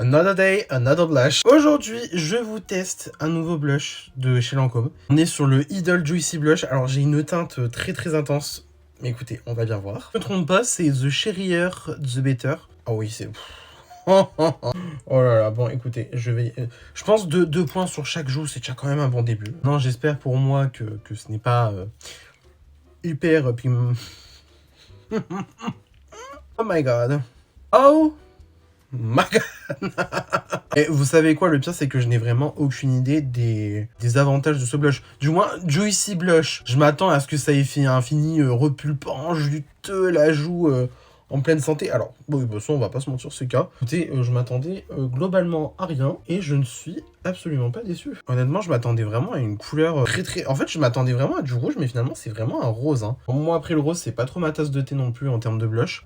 Another day, another blush. Aujourd'hui, je vous teste un nouveau blush de chez Lancôme. On est sur le Idol Juicy Blush. Alors, j'ai une teinte très intense. Mais écoutez, on va bien voir. Je ne me trompe pas, c'est The Cherrier The Better. Ah oui, c'est... Oh là là, bon écoutez, je pense deux points sur chaque joue, c'est déjà quand même un bon début. Non, j'espère pour moi que ce n'est pas hyper... Oh my god. Oh my god. Et vous savez quoi, le pire c'est que je n'ai vraiment aucune idée des avantages de ce blush. Du moins, Juicy Blush. Je m'attends à ce que ça ait fait un fini repulpant, juteux, la joue en pleine santé. Alors, bon, de toute façon, on va pas se mentir, c'est le cas. Écoutez, je m'attendais globalement à rien et je ne suis absolument pas déçu. Honnêtement, je m'attendais vraiment à une couleur très... En fait, je m'attendais vraiment à du rouge, mais finalement, c'est vraiment un rose. Hein. Bon, moi, après, le rose, c'est pas trop ma tasse de thé non plus en termes de blush.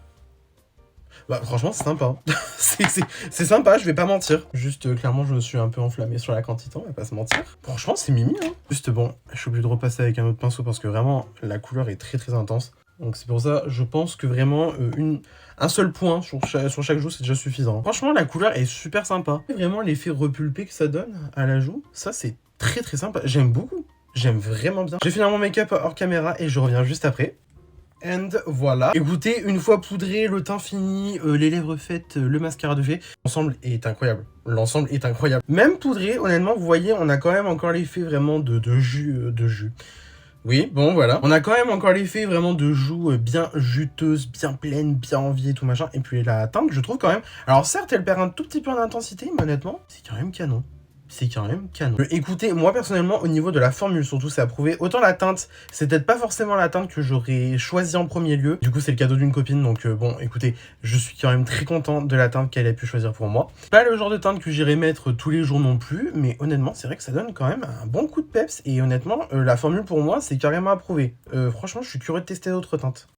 Bah franchement c'est sympa, c'est sympa, je vais pas mentir. Juste clairement je me suis un peu enflammé sur la quantité, on va pas se mentir. Franchement c'est mimi hein. Juste bon, je suis obligé de repasser avec un autre pinceau parce que vraiment la couleur est très intense. Donc c'est pour ça, je pense que vraiment un seul point sur chaque joue c'est déjà suffisant. Franchement la couleur est super sympa. Vraiment l'effet repulpé que ça donne à la joue, ça c'est très sympa, j'aime beaucoup. J'aime vraiment bien. Je vais finir mon make-up hors caméra et je reviens juste après. And voilà. Écoutez, une fois poudré, le teint fini, les lèvres faites, le mascara de fait, l'ensemble est incroyable. L'ensemble est incroyable. Même poudré, honnêtement, vous voyez, on a quand même encore l'effet vraiment de jus. Oui, bon, voilà. On a quand même encore l'effet vraiment de joue bien juteuse, bien pleine, bien envie et tout machin. Et puis la teinte, je trouve quand même... Alors certes, elle perd un tout petit peu en intensité, mais honnêtement, c'est quand même canon. C'est quand même canon. Écoutez, moi personnellement, au niveau de la formule, surtout, c'est approuvé. Autant la teinte, c'est peut-être pas forcément la teinte que j'aurais choisi en premier lieu. Du coup, c'est le cadeau d'une copine, donc bon, écoutez, je suis quand même très content de la teinte qu'elle a pu choisir pour moi. Pas le genre de teinte que j'irai mettre tous les jours non plus, mais honnêtement, c'est vrai que ça donne quand même un bon coup de peps. Et honnêtement, la formule pour moi, c'est carrément approuvé. Franchement, je suis curieux de tester d'autres teintes.